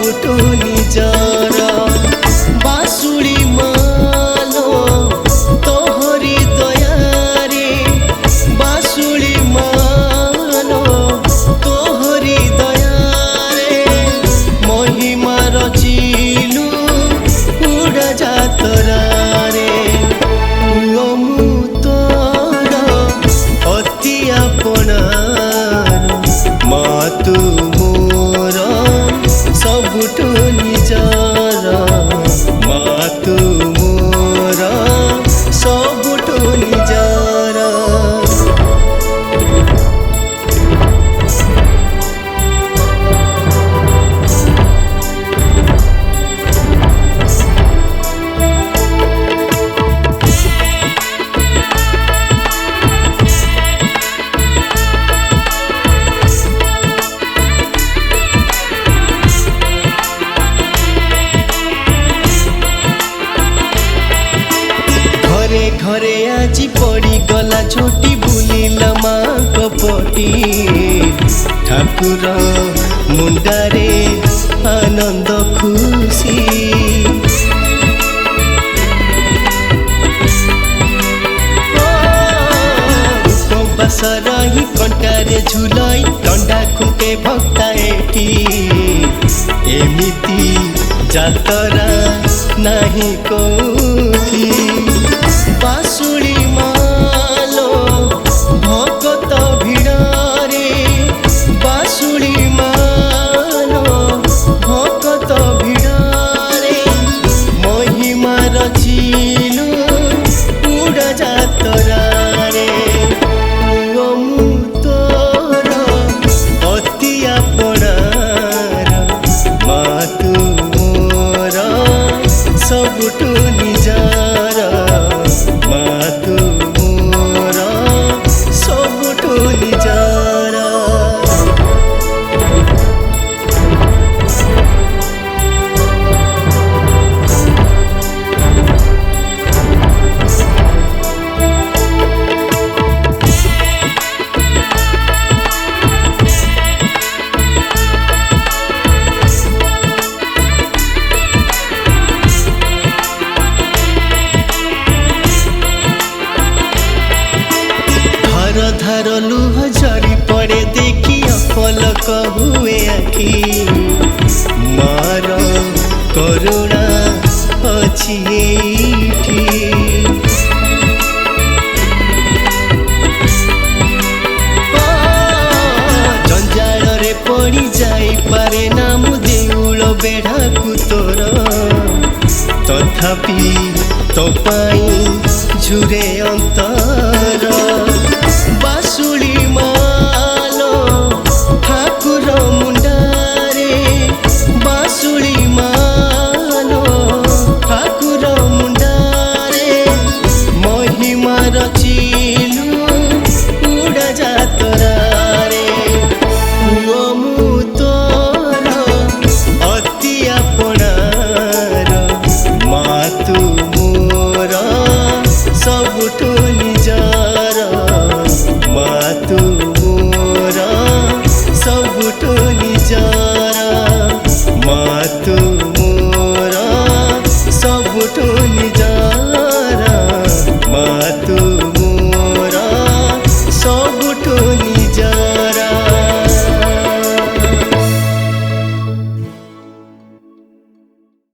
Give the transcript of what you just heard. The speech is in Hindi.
सबुठु निजर बासुली मालो तोहरी दयारे बासुली मालो तोहरी दयारे महिमा रचिलु उड़ा जातरा रे मु तोर अति अपनार मा तू मोर सबुठु निजर मा तू मोर सबुठु निजर। घरे घरे आज पड़ी गला छोटी बुलिला माँ कपटी ठाकुर मुंडारे आनंद खुशी उपवास रही कंटारे झुलाई दंडा खुंटे भक्ता एटी एमिति जातरा नाही कोठी बासुली मालो भगत भिड़ारे बासुली मालो भगत भिड़ारे महिमा रचिलु उड़ा जातरा रे मु तोर अति अपनार मा तू मोर सबुठु निजर मा तू मोर सबुठु निजर। धार लुह झरी पड़े देखी पलक हुए आखि मार करुणा अछि एठी जंजाल रे पड़ी जाई पारे ना मु देउल बेढ़ा कुतोर तथापि तो पाई झुरे अंतर बासुली मालो ठाकुर मुंडारे बासुली मालो ठाकुर मुंडारे महिमा रचिलु उड़ा जातरा रे मु तोर अति अपनार मा तू मोर सबुठु निजर।